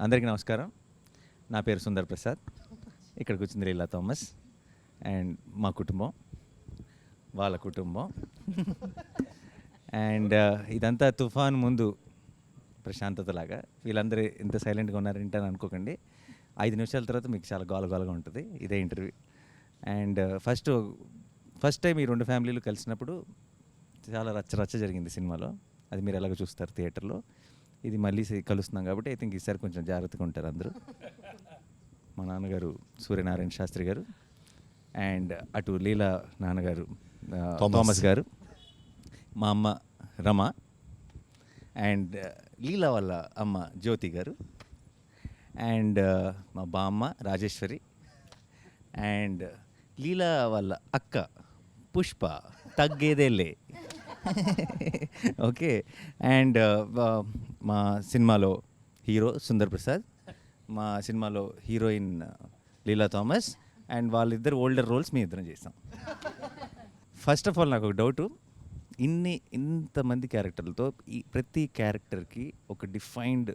అందరికీ నమస్కారం. నా పేరు సుందర్ ప్రసాద్. ఇక్కడికి వచ్చింది లీలా థామస్ అండ్ మా కుటుంబం, వాళ్ళ కుటుంబం. అండ్ ఇదంతా తుఫాన్ ముందు ప్రశాంతతలాగా. వీళ్ళందరూ ఇంత సైలెంట్గా ఉన్నారంటే అనుకోకండి, 5 నిమిషాల తర్వాత మీకు చాలా గోలగోలగా ఉంటుంది. ఇదే ఇంటర్వ్యూ. అండ్ ఫస్ట్ టైం ఈ 2 ఫ్యామిలీలు కలిసినప్పుడు చాలా రచ్చ జరిగింది సినిమాలో. అది మీరు ఎలాగో చూస్తారు థియేటర్లో. ఇది మళ్ళీ కలుస్తున్నాం కాబట్టి ఐ థింక్ ఈసారి కొంచెం జాగ్రత్తగా ఉంటారు అందరూ. మా నాన్నగారు సూర్యనారాయణ శాస్త్రి గారు, అండ్ అటు లీలా నాన్నగారు థామస్ గారు, మా అమ్మ రమ, అండ్ లీలా వాళ్ళ అమ్మ జ్యోతి గారు, అండ్ మా బామ్మ రాజేశ్వరి, అండ్ లీలా వాళ్ళ అక్క పుష్ప తగ్గేదేలే. ఓకే. అండ్ మా సినిమాలో హీరో సుందర్ ప్రసాద్, మా సినిమాలో హీరోయిన్ లీలా థామస్, అండ్ వాళ్ళిద్దరు ఓల్డర్ రోల్స్ మీ ఇద్దరం చేస్తాం. ఫస్ట్ ఆఫ్ ఆల్ నాకు ఒక డౌటు, ఇంతమంది క్యారెక్టర్లతో ఈ ప్రతి క్యారెక్టర్కి ఒక డిఫైన్డ్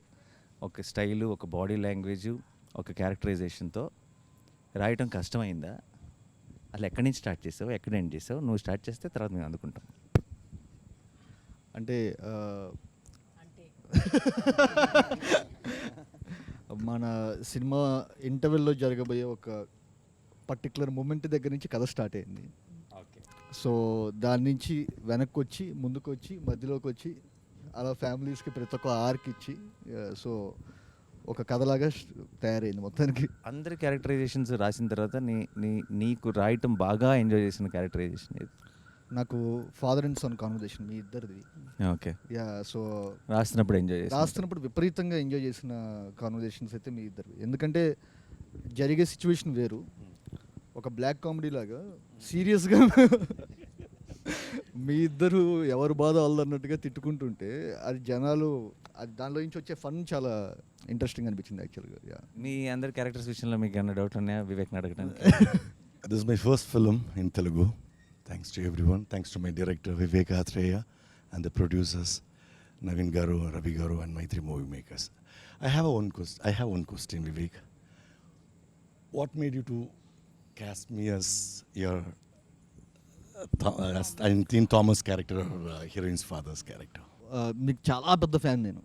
ఒక స్టైలు, ఒక బాడీ లాంగ్వేజు, ఒక క్యారెక్టరైజేషన్తో రాయటం కష్టమైందా? అసలు ఎక్కడి నుంచి స్టార్ట్ చేసావు, ఎక్కడ ఎండ్ చేసావు? నువ్వు స్టార్ట్ చేస్తే తర్వాత మేము అందుకుంటాం. అంటే మన సినిమా ఇంటర్వెల్లో జరగబోయే ఒక పర్టికులర్ మూమెంట్ దగ్గర నుంచి కథ స్టార్ట్ అయింది. సో దాని నుంచి వెనక్కి వచ్చి, ముందుకు వచ్చి, మధ్యలోకి వచ్చి, అలా ఫ్యామిలీస్కి ప్రతి ఒక్క ఆర్క్ ఇచ్చి, సో ఒక కథలాగా తయారైంది మొత్తానికి. అందరి క్యారెక్టరైజేషన్స్ రాసిన తర్వాత నీకు రాయటం బాగా ఎంజాయ్ చేసిన క్యారెక్టరైజేషన్ ఏది? నాకు ఫాదర్ అండ్ సన్ కాన్వర్జేషన్ మీ ఇద్దరిది. ఓకే. యా. సో రాస్తున్నప్పుడు విపరీతంగా ఎంజాయ్ చేసిన కాన్వర్జేషన్స్ అయితే మీ ఇద్దరు. ఎందుకంటే జరిగే సిచ్యువేషన్ వేరు, ఒక బ్లాక్ కామెడీ లాగా సీరియస్గా మీ ఇద్దరు ఎవరు బాధ వాళ్ళన్నట్టుగా తిట్టుకుంటుంటే అది జనాలు, అది దానిలో నుంచి వచ్చే ఫన్ చాలా ఇంట్రెస్టింగ్ అనిపించింది యాక్చువల్గా. యా. మీ అందరి క్యారెక్టర్స్ విషయంలో మీకు ఏమైనా డౌట్ ఉన్నాయా వివేక్ని అడగడానికి? This is my first film in Telugu. Thanks to everyone. Thanks to my director Vivek Atreya and the producers Navin Garu, Ravi Garu and my 3 movie makers. I have one question, Vivek. What made you to cast me as your as Thomas character or heroine's father's character? మీకు చాలా పెద్ద fan నేను.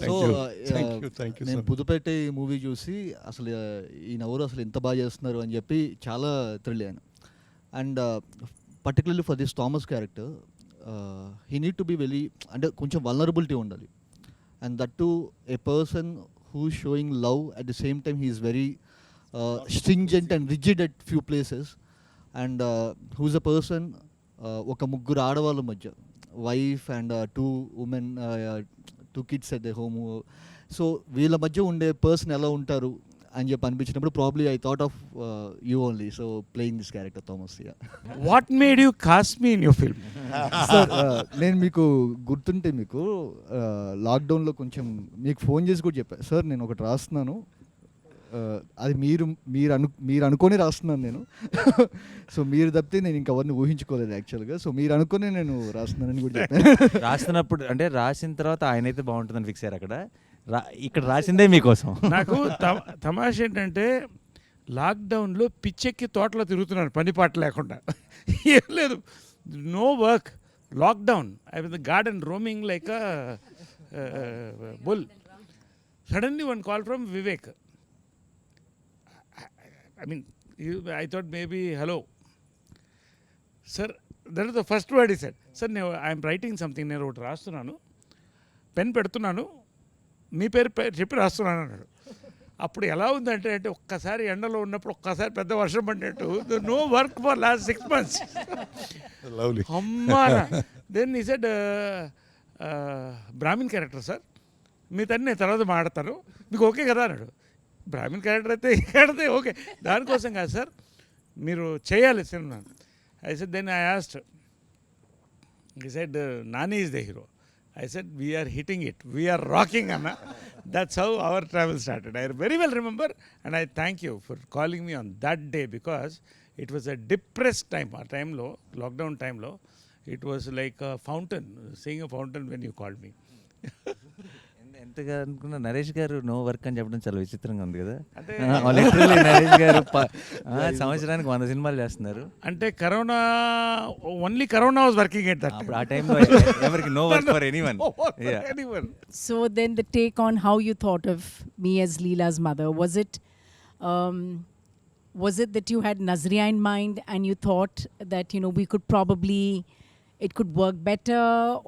Thank you. నేను పుదుపేట movie చూసి అసలు ఈయన ఎవరు అసలు ఎంత బాగా చేస్తున్నారు అని చెప్పి చాలా థ్రిల్ అయ్యాను. And particularly for this Thomas character he need to be very, అంటే కొంచెం వల్నరబిలిటీ ఉండాలి. And that to a person who showing love at the same time he is very stringent and rigid at few places. And whose a person, ఒక ముగ్గురు ఆడవాళ్ళ మధ్య, wife and 2 women, 2 kids at the home. So వీళ్ళ మధ్య ఉండే person ఎలా ఉంటారు అని చెప్పి అనిపించినప్పుడు probably I thought of you only. So playing this character Thomas. What made you cost me in your film? Sir, నేను మీకు గుర్తుంటే మీకు లాక్డౌన్లో కొంచెం మీకు ఫోన్ చేసి కూడా చెప్పాను, సార్ నేను ఒకటి రాస్తున్నాను, అది మీరు అనుకొని రాస్తున్నాను నేను. సో మీరు తప్పితే నేను ఇంకెవరిని ఊహించుకోలేదు యాక్చువల్గా. సో మీరు అనుకుని నేను రాస్తున్నానని కూడా చెప్పాను. రాస్తున్నప్పుడు అంటే రాసిన తర్వాత ఆయన అయితే బాగుంటుందని ఫిక్స్ అయ్యారు. అక్కడ ఇక్కడ రాసిందే మీకోసం. నాకు తమాష ఏంటంటే లాక్డౌన్లో పిచ్చెక్కి తోటలో తిరుగుతున్నాను పని పాట లేకుండా. ఏం లేదు, no work, lockdown. I was the garden roaming like a bull. Suddenly one call from Vivek. I thought maybe, hello. Sir, that is the first word he said. Sir, I am writing something, నేను ఒకటి రాస్తున్నాను, pen పెడుతున్నాను, మీ పేరు చెప్పి రాస్తున్నాను అన్నాడు. అప్పుడు ఎలా ఉందంటే ఒక్కసారి ఎండలో ఉన్నప్పుడు ఒక్కసారి పెద్ద వర్షం పడినట్టు, no work for last 6 months. అమ్మారా. Then he said, Brahmin character sir, మీ తన్ని నేను తర్వాత మాడతాను, మీకు ఓకే కదా అన్నాడు. బ్రాహ్మిన్ క్యారెక్టర్ అయితే ఓకే, దానికోసం కాదు సార్, మీరు చేయాలి cinema. I said, then I asked, he said Nani is the hero. I said we are hitting it, we are rocking, Anna. That's how our travel started. I very well remember, and I thank you for calling me on that day because it was a depressed time. Our time lo, lockdown time lo, it was like a fountain, seeing a fountain when you called me. ఎంతగా అనుకున్నా నరేష్ గారు no work అని చెప్పడం చాలా విచిత్రంగా ఉంది కదా. అంటే లిటరల్లీ నరేష్ గారు సంవత్సరానికి 100 సినిమాలు చేస్తున్నారు. అంటే corona only corona was working at that. అప్పుడు ఆ టైంలో ఎవరికి no work for anyone. So then the take on how you thought of me as Leela's mother, was it that you had Nazriya in mind and you thought that, you know, we could probably, it could work better,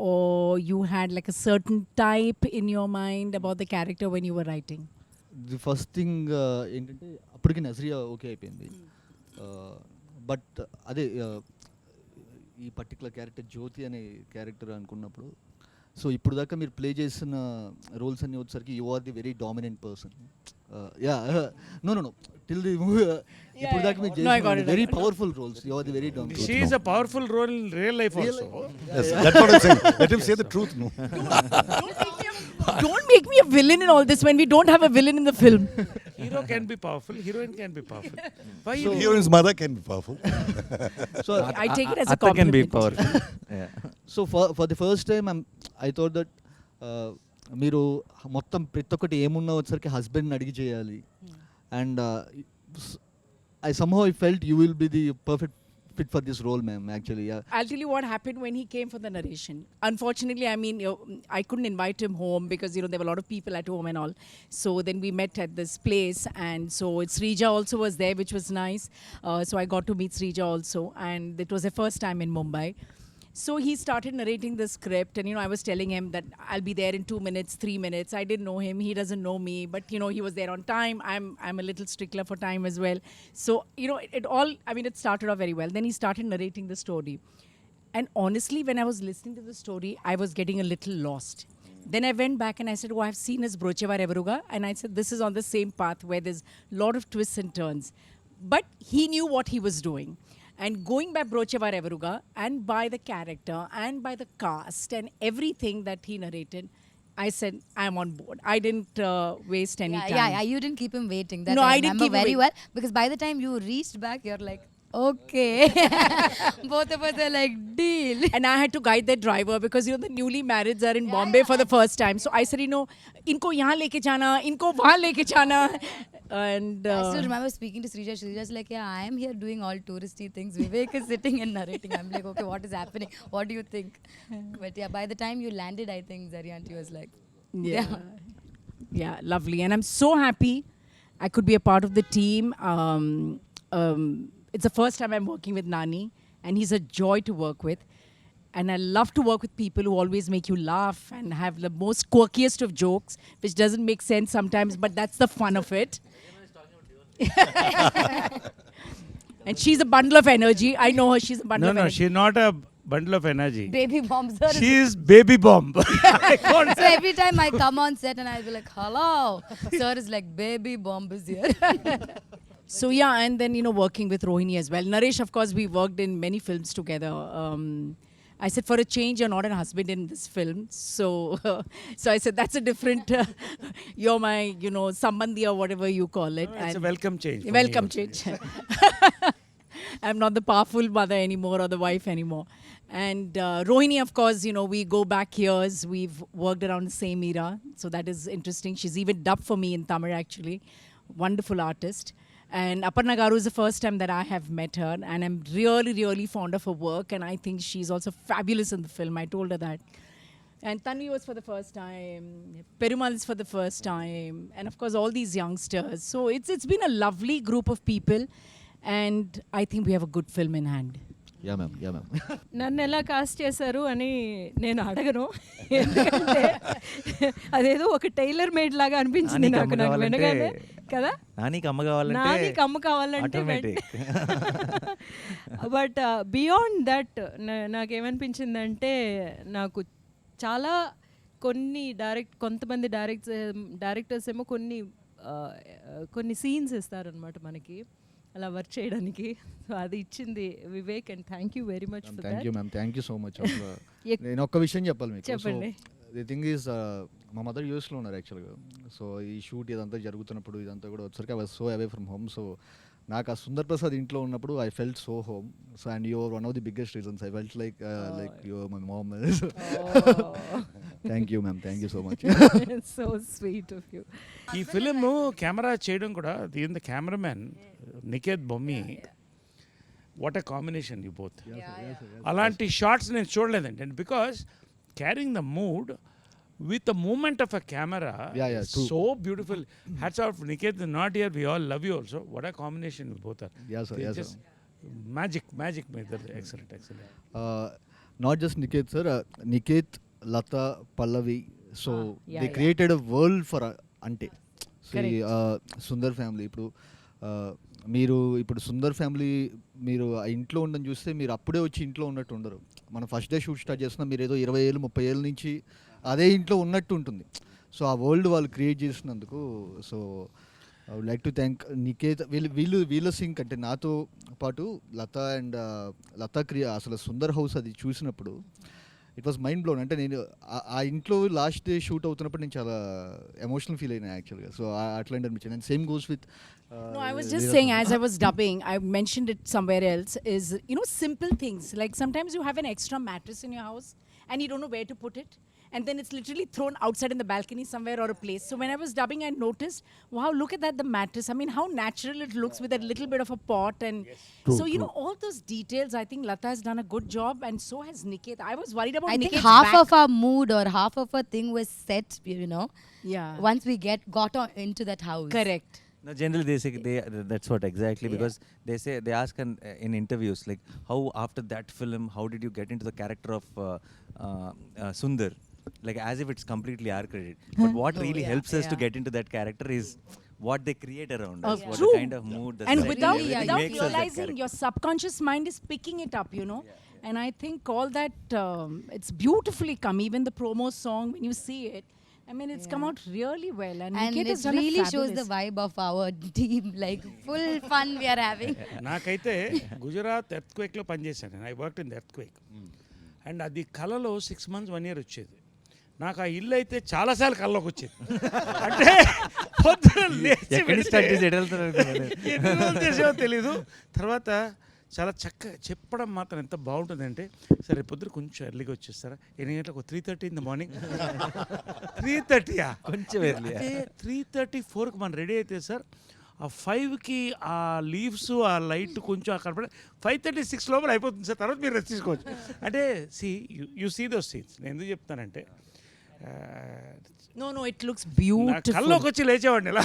or you had like a certain type in your mind about the character when you were writing? The first thing ఏంటంటే అప్పటికి Nazriya okay అయిపోయింది. But అదే ఈ particular character జ్యోతి అనే character అనుకున్నప్పుడు, so ఇప్పుడు దాకా మీరు ప్లే చేసిన రోల్స్ అన్ని వచ్చేసరికి you are the very dominant person. Yeah no no no till the ఇప్పుడు దాకా మీరు No, I got చేసిన it. Very powerful roles, you are the very dominant. She is a powerful role in real life also. Yes, that's what I'm saying. Let him say the truth, no? Don't make me a villain in all this when we don't have a villain in the film. Hero can be powerful, heroine can be powerful. Why So, you heroine's mother can be powerful. So I take it as a Atta can be compliment. powerful. Yeah. So for the first time I thought that మీరు మొత్తం ప్రతి ఒక్కటి ఏమున్నా వచ్చేసరికి హస్బెండ్ని అడిగి చేయాలి. And I somehow I felt you will be the perfect fit for this role, ma'am, actually. Yeah. I'll tell you what happened when he came for the narration. Unfortunately, I mean, I couldn't invite him home because, you know, there were a lot of people at home and all. So then we met at this place, and so Srija also was there, which was nice. So I got to meet Srija also, and it was the first time in Mumbai. So he started narrating the script, and, you know, I was telling him that I'll be there in 2 minutes, 3 minutes. I didn't know him, he doesn't know me, but, you know, he was there on time. I'm a little stickler for time as well. So, you know, it started off very well. Then he started narrating the story. And honestly, when I was listening to the story, I was getting a little lost. Then I went back and I said, oh, I've seen his Brochevar Evaruga. And I said, this is on the same path where there's a lot of twists and turns. But he knew what he was doing. And going by Brochevar Evaruga and by the character and by the cast and everything that he narrated, I said, I'm on board. I didn't waste any time. Yeah, you didn't keep him waiting. That No, I I didn't remember keep him very wait- well, because by the time you reached back, you're like, okay. Both of us are like, deal. And I had to guide that driver because, you know, the newly marrieds are in Bombay for the first time. So I said, you know, inko yahan leke jana, inko wahan leke jana. And I still remember speaking to Srija. Srija's like, yeah, I am here doing all touristy things. Vivek is sitting and narrating. I'm like, okay, what is happening? What do you think? But yeah, by the time you landed, I think Zaryanti was like, yeah, lovely. And I'm so happy I could be a part of the team. It's the first time I'm working with Nani, and he's a joy to work with. And I love to work with people who always make you laugh and have the most quirkiest of jokes, which doesn't make sense sometimes, but that's the fun of it. And she's a bundle of energy. I know her, she's a bundle of No, energy. she's not a bundle of energy. baby bomb, sir. She is baby bomb. So every time I come on set and I'll be like, hello. Sir is like, baby bomb is here. So yeah, and then, you know, working with Rohini as well. Naresh, of course, we worked in many films together. I said, for a change, you're not a husband in this film. So I said, that's a different, you're my, you know, sambandhi or whatever you call it. It's a And welcome change. for welcome me change. I'm not the powerful mother anymore or the wife anymore. And Rohini, of course, you know, we go back years. We've worked around the same era. So that is interesting. She's even dubbed for me in Tamil, actually. Wonderful artist. And Aparna Garu is the first time that I have met her. And I'm really, really fond of her work. And I think she's also fabulous in the film. I told her that. And Tanvi was for the first time. Perumal is for the first time. And of course, all these youngsters. So it's been a lovely group of people. And I think we have a good film in hand. Yeah ma'am. నన్ను ఎలా cost చేశారు అని నేను అడగను, ఎందుకంటే అదేదో ఒక tailor made లాగా అనిపించింది నాకు వినగానే కదా. నానికి అమ్మ కావాలంటే నాది కమ్ము కావాలంటే బట్ బియాండ్ దట్ నాకేమనిపించిందంటే, నాకు చాలా కొంతమంది డైరెక్టర్స్ ఏమో కొన్ని సీన్స్ ఇస్తారనమాట మనకి అలా వర్క్ చేయడానికి. సో అది ఇచ్చింది Vivek, and thank you very much for thank you that. Ma'am, thank you so much. నేను ఒక్క విషయం చెప్పాలి మీకు. చెప్పండి. ది థింగ్ ఈజ్, మా మదర్ యూఎస్లో ఉన్నారు యాక్చువల్గా. సో ఈ షూట్ ఇదంతా జరుగుతున్నప్పుడు ఇదంతా కూడా వచ్చరికి I was so away from home. So నాకు ఆ సుందర్ ప్రసాద్ ఇంట్లో ఉన్నప్పుడు I felt so home. So and your one of the biggest reasons I felt like your my mom. Thank you ma'am, thank you so much. So sweet of you. ఈ film camera చేయడం కూడా దీని the cameraman Niketh Bommi, what a combination you both. అలాంటి shorts నేను చూడలేదండి. And because carrying the mood with the movement of a camera, Yeah, true. so beautiful. Hats off, Niket is not here, we all love you also. What a combination you both are. Yes, sir. It's Yes, just sir. magic made that. Excellent. Not just Niket sir, Niket, Lata, Pallavi. So yeah, they yeah. created a world for Ante. Correct. Sundar family ఇప్పుడు మీరు ఇప్పుడు Sundar family మీరు ఆ ఇంట్లో ఉండని చూస్తే మీరు అప్పుడే వచ్చి ఇంట్లో ఉన్నట్టు ఉండరు. మనం ఫస్ట్ డే షూట్ స్టార్ట్ చేస్తున్నా మీరు ఏదో 20 ఏళ్ళు 30 ఏళ్ళ నుంచి అదే ఇంట్లో ఉన్నట్టు ఉంటుంది. సో ఆ వరల్డ్ వాళ్ళు క్రియేట్ చేసినందుకు so I would like to thank Niketh. వీళ్ళ సింక్ అంటే నాతో పాటు లతా అండ్ లతా అసలు సుందర్ హౌస్ అది చూసినప్పుడు ఇట్ వాస్ మైండ్ బ్లోన్. అంటే నేను ఆ ఇంట్లో లాస్ట్ డే షూట్ అవుతున్నప్పుడు నేను చాలా ఎమోషనల్ ఫీల్ అయినా యాక్చువల్గా. సో అట్లాంటి అనిపించింది. And same goes with No, I was just saying, as I was dubbing, I mentioned it somewhere else, is, you know, simple things. Like sometimes you have an extra mattress in your house and you don't know where to put it. And then it's literally thrown outside in the balcony somewhere or a place. So when I was dubbing, I noticed, wow, look at that, the mattress. I mean, how natural it looks with a little bit of a pot. And so, you know, all those details, I think Lata has done a good job, and so has Niket. I was worried about I think Niket's half back. of our mood or half of our thing was set, you know, Yeah. once we got on into that house. Correct. No, generally they say that's what exactly, because they ask in interviews like, how after that film, how did you get into the character of Sundar, like as if it's completely our credit, but what really helps us to get into that character is what they create around us, what True. the kind of mood, the And setting, without everything makes us that realizing, character. your subconscious mind is picking it up, you know. And I think all that, it's beautifully come. Even the promo song, when you see it, I mean, it's come out really well. And And Niket has it done really a shows the fabulous. vibe of our team, like full fun we are having. నాకైతే గుజరాత్ ఎర్త్క్వేక్లో పనిచేశాను నేను. I work in earthquake. And అది కళలో 6 months 1 year వచ్చేది. నాకు ఆ ఇల్లు అయితే చాలాసార్లు కళ్ళలోకి వచ్చేది. అంటే పొద్దున లేచి ఎక్కడి స్టార్ట్ చేసి ఎటు వెళ్తున్నారు ఎన్ని రోజులు చేసావో తెలీదు. తర్వాత చాలా చక్కగా చెప్పడం మాత్రం ఎంత బాగుంటుందంటే, సరే పొద్దున కొంచెం ఎర్లీగా వచ్చేస్తారా, 8 గంటలకు 3:30 in the morning. 3:30 కొంచెం early. 3:30 4కి మనం రెడీ అయితే సార్, ఆ 5కి ఆ లీవ్స్ ఆ లైట్ కొంచెం అక్కడ పడి 5:36 లోపల అయిపోతుంది సార్. తర్వాత మీరు రెస్ట్ తీసుకోవచ్చు. అంటే యూ సీ దోస్ సీన్స్. నేను ఎందుకు చెప్తానంటే, No, it looks నా beautiful. కల్లోకి వచ్చి లేచేవాడిని ఇలా.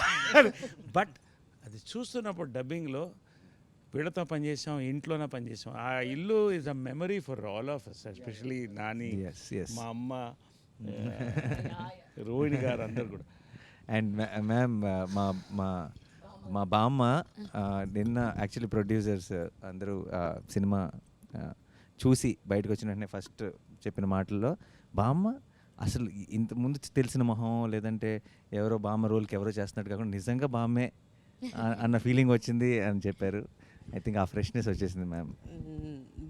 బట్ అది చూస్తున్నప్పుడు డబ్బింగ్లో వీళ్ళతో పనిచేసాం, ఇంట్లోనే పనిచేసాం. ఆ ఇల్లు is a memory for all of us, especially Nani, Yes. మా అమ్మ, రోహిణి గారు అందరు కూడా. అండ్ మ్యామ్ మా బామ్మ నిన్న యాక్చువల్లీ ప్రొడ్యూసర్స్ అందరూ సినిమా చూసి బయటకు వచ్చిన వెంటనే ఫస్ట్ చెప్పిన మాటల్లో, బామ్మ అసలు ఇంత ముందు తెలిసిన మొహం లేదంటే ఎవరో బామ్మ రోల్కి ఎవరో చేస్తున్నట్టు కాకుండా నిజంగా బామ్మే అన్న ఫీలింగ్ వచ్చింది అని చెప్పారు. ఐ థింక్ ఆ ఫ్రెష్నెస్ వచ్చేసింది మ్యామ్.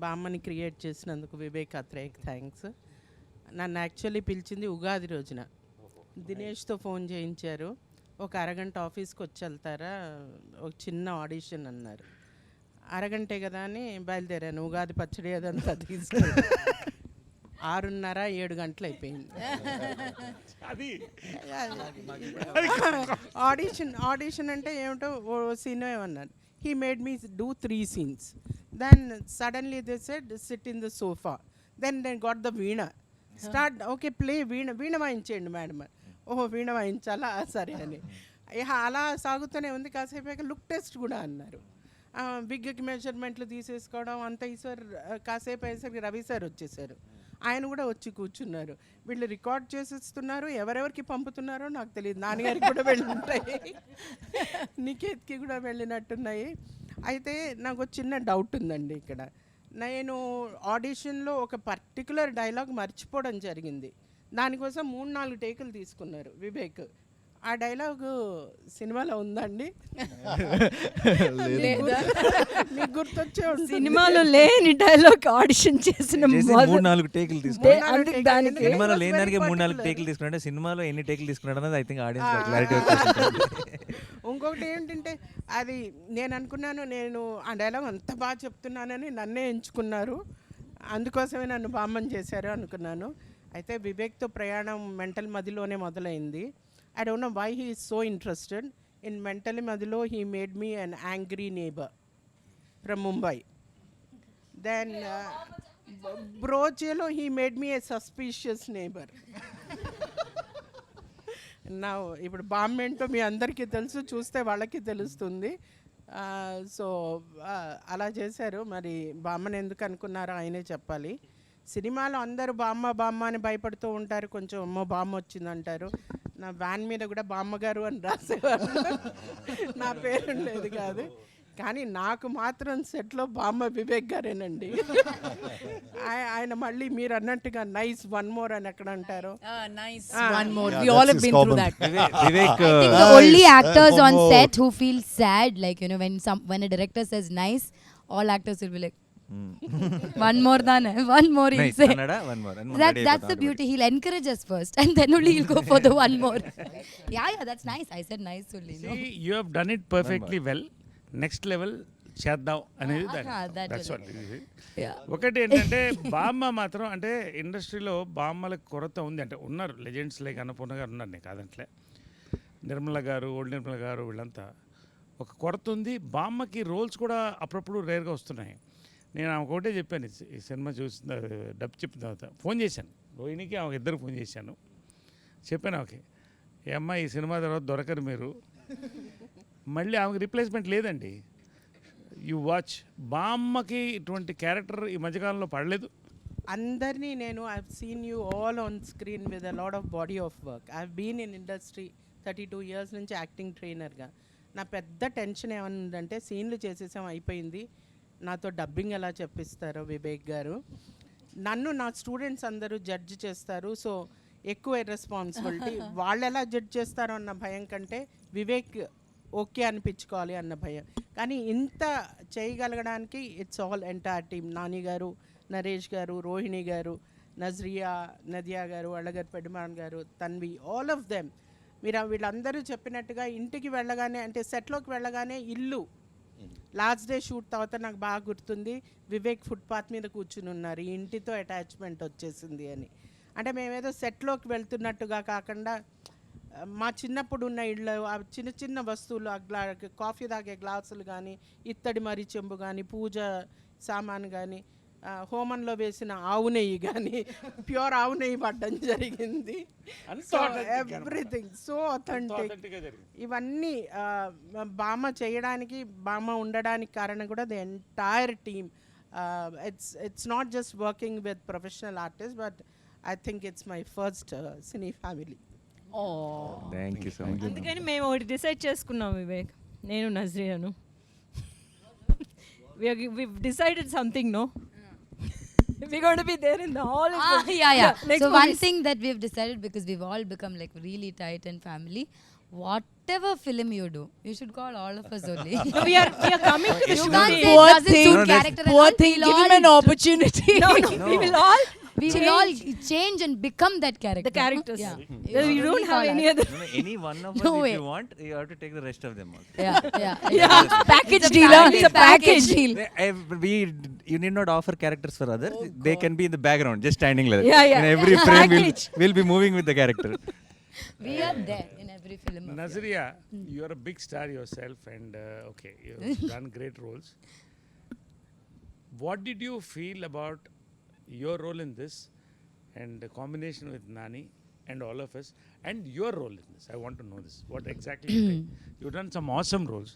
బామ్మని క్రియేట్ చేసినందుకు వివేక్ అత్రేయకి థ్యాంక్స్. నన్ను యాక్చువల్లీ పిలిచింది ఉగాది రోజున. దినేష్తో ఫోన్ చేయించారు, ఒక అరగంట ఆఫీస్కి వచ్చి వెళ్తారా, ఒక చిన్న ఆడిషన్ అన్నారు. అరగంటే కదా అని బయలుదేరాను. ఉగాది పచ్చడి అదంతా తీసుకుని 6:30 7 అయిపోయింది. అది ఆడిషన్ అంటే ఏమిటో ఓ సీన్ ఏమన్నారు. He made me do 3 scenes. Then suddenly they said, sit in the sofa. Then they got the veena. Start, okay, play veena వాయించండి మేడం. ఓహో వీణ వాయించాలా, సరే అని. అలా సాగుతూనే ఉంది. కాసేపు లుక్ టెస్ట్ కూడా అన్నారు. బిగ్కి మెజర్మెంట్లు తీసేసుకోవడం అంతా. ఈసారి కాసేపు అయ్యేసరికి రవి సార్ వచ్చేసారు. ఆయన కూడా వచ్చి కూర్చున్నారు. వీళ్ళు రికార్డ్ చేసేస్తున్నారు, ఎవరెవరికి పంపుతున్నారో నాకు తెలియదు. నాన్నగారికి కూడా వెళ్ళి ఉంటాయి, నికేత్కి కూడా వెళ్ళినట్టున్నాయి. అయితే నాకు చిన్న డౌట్ ఉందండి ఇక్కడ. నేను ఆడిషన్లో ఒక పర్టికులర్ డైలాగ్ మర్చిపోవడం జరిగింది. దానికోసం 3-4 టేకులు తీసుకున్నారు వివేక్. ఆ డైలాగు సినిమాలో ఉందండి? మీకు గుర్తొచ్చే ఉంటుంది. సినిమాలో లేని డైలాగ్ ఆడిషన్ చేసిన 3-4 టేకులు తీసుకున్నాడు. అందుకు దానికి సినిమాలో లేని దానికి 3-4 టేకులు తీసుకున్నాడు. సినిమాలో ఎన్ని టేకులు తీసుకున్నాడు అన్నది ఐ థింక్ ఆడియన్స్ క్లారిటీ వచ్చేసింది. ఇంకొకటి ఏంటంటే అది నేను అనుకున్నాను, నేను ఆ డైలాగ్ అంత బాగా చెప్తున్నానని నన్నే ఎంచుకున్నారు, అందుకోసమే నన్ను బామ్మని చేశారు అనుకున్నాను. అయితే వివేక్తో ప్రయాణం మెంటల్ మదిలోనే మొదలైంది. I don't know why he is so interested in mental Madhilo. He made me an angry neighbour from Mumbai. Then బ్రోచేలో he made me a suspicious neighbour. నా ఇప్పుడు బామ్మ ఏంటో మీ అందరికీ తెలుసు, చూస్తే వాళ్ళకి తెలుస్తుంది. సో అలా చేశారు. మరి బామ్మని ఎందుకు అనుకున్నారో ఆయనే చెప్పాలి. సినిమాలో అందరూ బామ్మ బామ్మ అని భయపడుతూ ఉంటారు, కొంచెం అమ్మో బామ్మ వచ్చిందంటారు. నా వ్యాన్ మీద కూడా బామ్మగారు అని రాసేవారు, నా పేరు ఉండేది కాదు. కానీ నాకు మాత్రం సెట్లో బామ్మ వివేక్ గారేనండి. ఆయన మళ్ళీ మీరు అన్నట్టుగా నైస్ వన్ మోర్ అని ఎక్కడ అంటారు. Nice. Ah. One more. Yeah, We all that's have his been through common. that. Vivek, I think the only actors on set who feel sad, like, you know, when a director says nice, all actors will be like, one more than one more he'll nice. say. Kannada, one more. That's the beauty. He'll encourage us first, and then only he'll go for the one more. Yeah, that's nice. I said nice only. No? See, you have done it perfectly well. Next level చేద్దాం అనేది that that's will what. Yeah. ఒకటి ఏంటంటే బామ్మ మాత్రం అంటే ఇండస్ట్రీలో బామ్మలకు కొరత ఉంది. అంటే ఉన్నారు లెజెండ్స్ లైక్ అన్నపూర్ణ గారు ఉన్నారు, నేను కాదంటలే, నిర్మల గారు, ఓల్డ్ నిర్మల గారు, వీళ్ళంతా ఒక కొరత ఉంది. బామ్మకి రోల్స్ కూడా అప్పుడప్పుడు రేర్గా వస్తున్నాయి. నేను ఆమె ఒకటే చెప్పాను, ఈ సినిమా చూసిన డబ్బు చెప్పిన తర్వాత ఫోన్ చేశాను రోహిణికి, ఆమె ఇద్దరు ఫోన్ చేశాను. చెప్పాను ఓకే ఏ అమ్మ ఈ సినిమా తర్వాత దొరకరు మీరు, మళ్ళీ ఆమెకి రీప్లేస్మెంట్ లేదండి. యు వాచ్, బామ్మకి ఇటువంటి క్యారెక్టర్ ఈ మధ్యకాలంలో పడలేదు. అందరినీ నేను I've seen you all on screen with a lot of body of work. I've been in industry 32 years నుంచి యాక్టింగ్ ట్రైనర్గా. నా పెద్ద టెన్షన్ ఏమనుందంటే సీన్లు చేసేసాం అయిపోయింది, నాతో డబ్బింగ్ ఎలా చెప్పిస్తారో వివేక్ గారు. నన్ను నా స్టూడెంట్స్ అందరూ జడ్జ్ చేస్తారు, సో ఎక్కువ రెస్పాన్సిబిలిటీ. వాళ్ళు ఎలా జడ్జ్ చేస్తారో అన్న భయం కంటే వివేక్ ఓకే అనిపించుకోవాలి అన్న భయం. కానీ ఇంత చేయగలగడానికి it's all entire team. Nani garu, Naresh గారు, రోహిణి గారు, నజ్రియా, నదియా గారు, అళ్ళగారు, పెడిమాన్ గారు, తన్వి, ఆల్ ఆఫ్ దెమ్. మీరు వీళ్ళందరూ చెప్పినట్టుగా ఇంటికి వెళ్ళగానే, అంటే సెట్లోకి వెళ్ళగానే ఇల్లు లాస్ట్ డే షూట్ తర్వాత నాకు బాగా గుర్తుంది, వివేక్ ఫుట్పాత్ మీద కూర్చుని ఉన్నారు, ఈ ఇంటితో అటాచ్మెంట్ వచ్చేసింది అని. అంటే మేమేదో సెట్లోకి వెళ్తున్నట్టుగా కాకుండా మా చిన్నప్పుడు ఉన్న ఇళ్ళు, ఆ చిన్న చిన్న వస్తువులు, కాఫీ తాగే గ్లాసులు కానీ, ఇత్తడి మరి చెంబు కానీ, పూజ సామాను కానీ, హోమంలో వేసిన ఆవు నెయ్యి కానీ, ప్యూర్ ఆవు నెయ్యి పడ్డం జరిగింది. So everything so authentic. ఇవన్నీ బామ్మ చేయడానికి, బామ్మ ఉండడానికి కారణం కూడా the entire team. It's not just working with professional artist, but I think it's my first cine family. Thank you so much. అందుకని మేము ఒకటి డిసైడ్ చేసుకున్నాం వివేక్, నేను నజ్రియాను. We've decided something, no? We're going to be there in the hall. Yeah. Next So one movies. thing that we've decided, because we've all become like really tight and family, whatever film you do, you should call all of us only. No, we are coming to the You shooting. can't say Poor it doesn't thing. suit No, that's- character. and Poor all. thing, We'll give him all- an opportunity. No, we will all We will all change and become that character. the characters. Yeah. We don't have any other. No, any one of us, No if way. you want, you have to take the rest of them also. Yeah. Package It's a deal. family It's a package package. deal. You need not offer characters for others. They can be in the background, just standing like that. Yeah. In every frame, Package. we'll be moving with the character. We are there in every film. of yours. Nazriya, you are a big star yourself, and okay, you've done great roles. What did you feel about your role in this, and the combination with Nani and all of us, and your role in this? I want to know this. What exactly you think? You've done some awesome roles.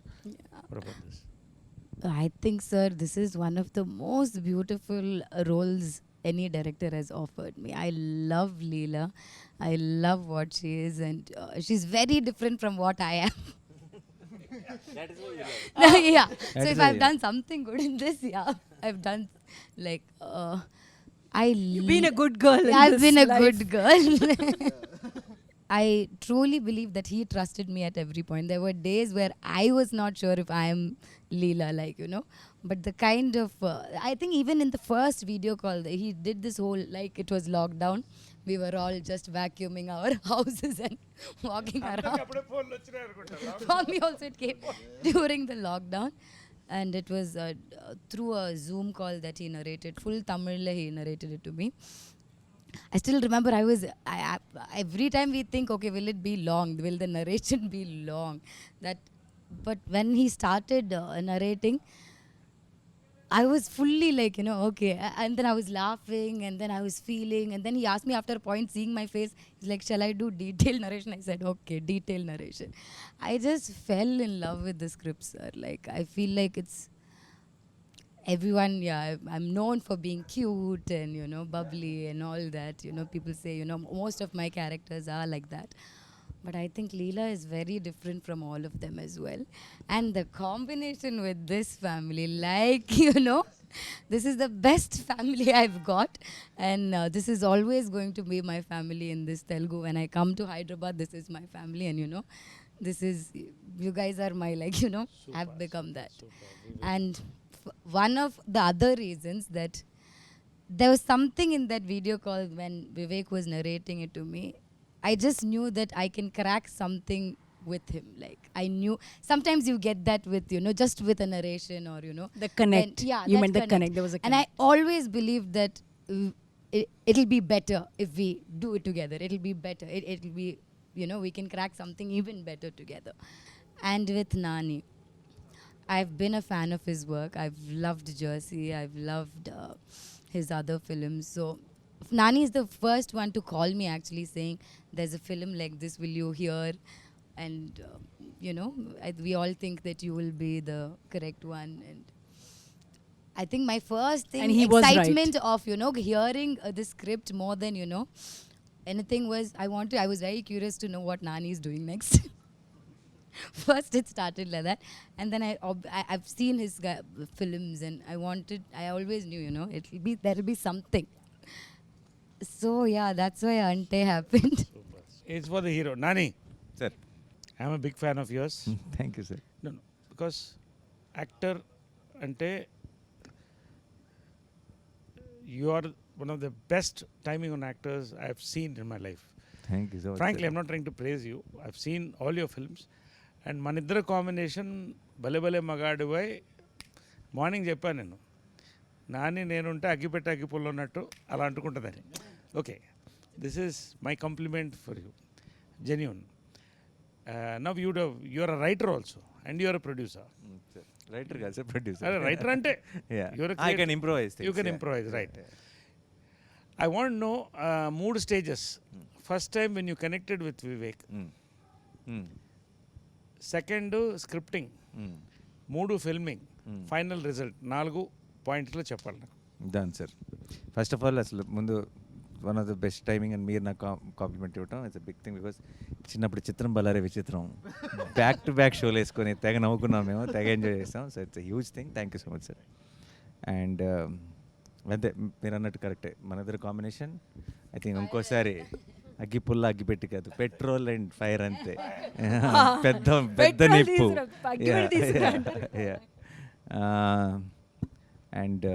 What about this? I think, sir, this is one of the most beautiful roles any director has offered me. I love Leela. I love what she is, and she's very different from what I am. That is what you love. Yeah. That So is if why I've you done something good in this, yeah, I've done like You've been a good girl. in I've this been a life. good girl. I truly believe that he trusted me at every point. There were days where I was not sure if I am Leela, like, you know. But the kind of, I think even in the first video call, he did this whole, like it was lockdown. we were all just vacuuming our houses and walking around. అప్పుడే ఫోన్లు వచ్చినాయి అనుకుంటా. For me also it came during the lockdown, and it was through a Zoom call that he narrated. Full Tamil he narrated it to me. I still remember every time we think, okay, will it be long? Will the narration be long? But when he started narrating, I was fully like, okay. And then I was laughing, and then I was feeling, and then he asked me after a point, seeing my face, he's like, shall I do detailed narration? I said, okay, detailed narration. I just fell in love with the script, sir. Like, I feel like it's everyone, I'm known for being cute and, bubbly and all that. People say, most of my characters are like that. But I think Leela is very different from all of them as well. And the combination with this family, like, this is the best family I've got. And this is always going to be my family in this Telugu. When I come to Hyderabad, this is my family. And, this is, you guys are my, like, have become that. And one of the other reasons that there was something in that video call when Vivek was narrating it to me, I just knew that I can crack something with him. Like, I knew sometimes you get that with, just with a narration or, The connect. And, You that meant the connect. There was a And I connect. always believed that it'll be better if we do it together. It'll be better. It'll be, we can crack something even better together. And with Nani, I've been a fan of his work. I've loved Jersey. I've loved his other films. So Nani is the first one to call me actually saying, there's a film like this, will you hear? And, we all think that you will be the correct one. And I think my first thing, And he was right. excitement of, hearing the script more than, anything was, I was very curious to know what Nani is doing next. First it started like that, and then I've seen his films, and I always knew, there'll be something. So yeah, that's why Ante happened. It's for the hero. Nani, Sir. I'm a big fan of yours. Thank you, sir. No, because actor ante you are one of the best timing on actors I've seen in my life. Thank you so much. Frankly, sir. I'm not trying to praise you. I've seen all your films. And మన ఇద్దరు combination భలే భలే మగాడువై morning చెప్పాను నేను, నాని నేనుంటే అగ్గిపెట్టి అగ్గిపుల్లో ఉన్నట్టు అలా అంటుకుంటుందని. Okay, this is my compliment for you, genuine. Now you're a writer also and you're a producer. Writer కాదు సార్, ప్రొడ్యూసర్. అరే రైటర్ అంటే I can improvise things, you can yeah. Improvise, right. I want know 3 stages. First time when you connected with Vivek, second scripting, 3 filming, final result, 4 పాయింట్లు చెప్పాలి నాకు. Done sir. First of all అసలు ముందు one of the best timing అని మీరు నాకు compliment ఇవ్వటం it's a big thing. Because చిన్నప్పుడు చిత్రం బలారే విచిత్రం బ్యాక్ టు బ్యాక్ షోలు వేసుకొని తెగ నవ్వుకున్నాం మేము, తెగ ఎంజాయ్ చేస్తాం. So it's a huge thing. Thank you so much sir. And అంతే మీరు అన్నట్టు కరెక్టే, మన ఇద్దరు కాంబినేషన్ ఐ థింక్ ఇంకోసారి అగ్గి పుల్ల అగ్గి పెట్టి కాదు, పెట్రోల్ అండ్ ఫైర్ అంతే. పెద్ద పెద్ద నిప్పు. అండ్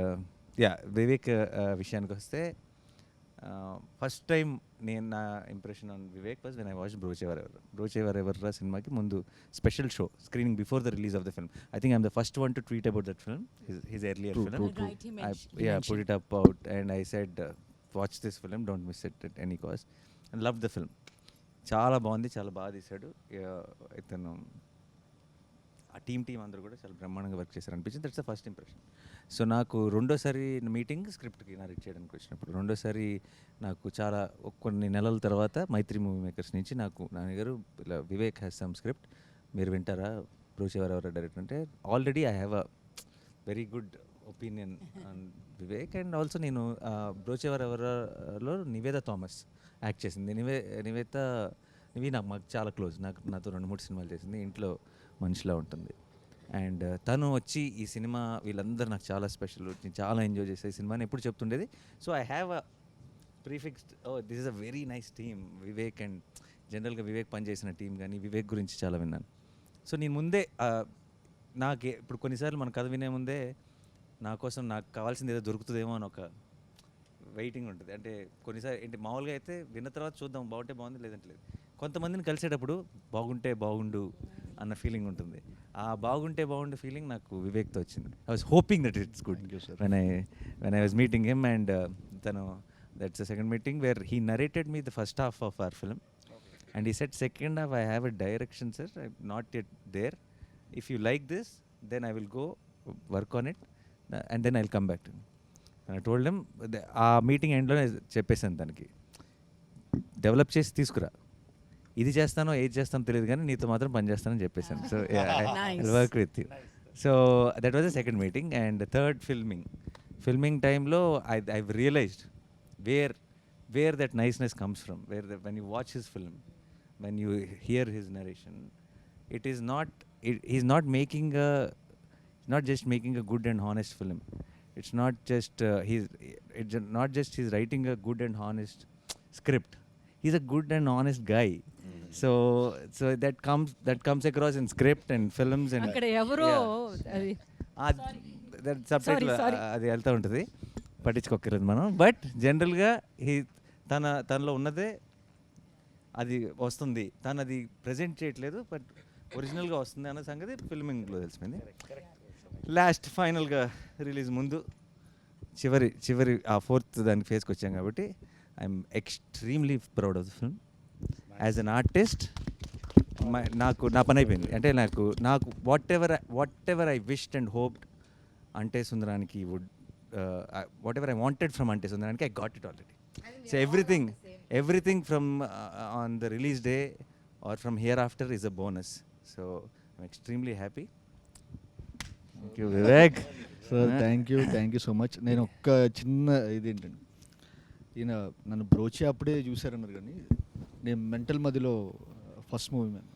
వివేక్ విషయానికి వస్తే ఫస్ట్ టైం నేను నా impression on Vivek was when I watch Brochevar సినిమాకి ముందు special show screening before the release of the film. I think I'm the first one to tweet about that film, his earlier film. I put it up out and I said, watch this film, don't miss it at any cost. And loved the film. చాలా బాగుంది, చాలా బాగా తీశాడు ఇతను. ఆ team అందరూ కూడా చాలా బ్రహ్మాండంగా వర్క్ చేశారు అనిపించింది. That's the first impression. So నాకు రెండోసారి మీటింగ్ స్క్రిప్ట్కి నరేట్ చేయడానికి వచ్చినప్పుడు, రెండోసారి నాకు చాలా కొన్ని నెలల తర్వాత మైత్రి మూవీ మేకర్స్ నుంచి నాకు నాన్నగారు ఇలా వివేక్ హ్యాస్ సమ్ స్క్రిప్ట్, మీరు వింటారా, బ్రోచేవర్ డైరెక్టర్ అంటే. Already I have a very good opinion on Vivek. And also నేను బ్రోచేవరలో నివేద థామస్ యాక్ట్ చేసింది. నివి మాకు చాలా క్లోజ్, నాతో 2-3 సినిమాలు చేసింది, ఇంట్లో మనిషిలా ఉంటుంది. అండ్ తను వచ్చి ఈ సినిమా వీళ్ళందరూ నాకు చాలా స్పెషల్, నేను చాలా ఎంజాయ్ చేసే ఈ సినిమాని ఎప్పుడు చెప్తుండేది. So I have a prefixed, this is a very nice team Vivek. And జనరల్గా వివేక్ పనిచేసిన టీం కానీ వివేక్ గురించి చాలా విన్నాను. సో నేను ముందే ఇప్పుడు కొన్నిసార్లు మన కథ వినే ముందే నా కోసం నాకు కావాల్సింది ఏదో దొరుకుతుందేమో అని ఒక వెయిటింగ్ ఉంటుంది. అంటే కొన్నిసార్లు ఏంటి మామూలుగా అయితే విన్న తర్వాత చూద్దాం బాగుంటే బాగుంది లేదంటే లేదు. కొంతమందిని కలిసేటప్పుడు బాగుంటే బాగుండు అన్న ఫీలింగ్ ఉంటుంది. ఆ బాగుంటే బాగుండు ఫీలింగ్ నాకు వివేక్తో వచ్చింది. I was hoping that it's good when I was meeting him and తను that's the second meeting where he narrated me the first half of our film and he said second half I have a direction sir, I'm not yet there, if you like this then I will go work on it and then I'll come back to you. And I told him ఆ meeting ఎండ్లోనే చెప్పేసాను తనకి, develop చేసి తీసుకురా, ఇది చేస్తానో ఏది చేస్తానో తెలియదు కానీ నీతో మాత్రం పని చేస్తానని చెప్పేసాను. So work with you. So that was the second meeting. And third filming టైంలో I realised where that niceness comes from, when you watch his film, when you hear his narration, it is not he's not making a, not just making a good and honest film. It's not just he's writing a good and honest script. He's a good and honest guy. So that comes across in script and films and అక్కడ ఎవరో అది that subtitle అది వెళ్తూ ఉంటుంది, పట్టించుకోకర్లేదు మనం. But జనరల్గా తనలో ఉన్నదే అది వస్తుంది, తను అది ప్రజెంట్ చేయట్లేదు బట్ ఒరిజినల్గా వస్తుంది అన్న సంగతి ఫిల్మింగ్లో తెలిసిపోయింది. లాస్ట్ ఫైనల్గా రిలీజ్ ముందు చివరి ఆ ఫోర్త్ దానికి ఫేస్కి వచ్చాం కాబట్టి I'm extremely proud of the film. As an artist నా పని అయిపోయింది. అంటే నాకు whatever I wished and hoped Ante Sundaraniki would, whatever I wanted from Ante Sundaraniki I got it already. So everything from on the release day or from hereafter is a bonus. So I'm extremely happy. Thank you Vivek. Sir thank you so much. నేను ఒక్క చిన్న ఇదేంటండి, ఈయన నన్ను బ్రోచే అప్పుడే చూశారన్నారు కానీ నేను మెంటల్ మదిలో ఫస్ట్ మూవీ మ్యాన్.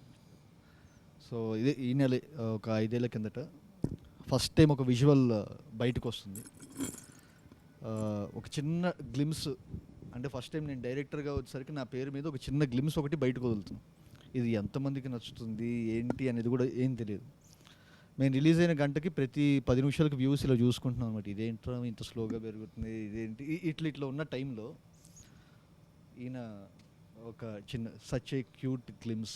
సో ఇదే ఈ నెల ఒక 5 ఏళ్ల కిందట ఫస్ట్ టైం ఒక విజువల్ బయటకు వస్తుంది. ఒక చిన్న గ్లిమ్స్, అంటే ఫస్ట్ టైం నేను డైరెక్టర్గా వచ్చేసరికి నా పేరు మీద ఒక చిన్న గ్లిమ్స్ ఒకటి బయటకు వదులుతున్నాను. ఇది ఎంతమందికి నచ్చుతుంది ఏంటి అనేది కూడా ఏం తెలియదు. మేము రిలీజ్ అయిన గంటకి ప్రతి 10 నిమిషాలకు వ్యూస్ ఇలా చూసుకుంటున్నాం అనమాట. ఇదేంట్రా ఇంత స్లోగా పెరుగుతుంది, ఇదేంటి ఇట్లా ఉన్న టైంలో ఈయన ఒక చిన్న సచ్ ఏ క్యూట్ గ్లిమ్స్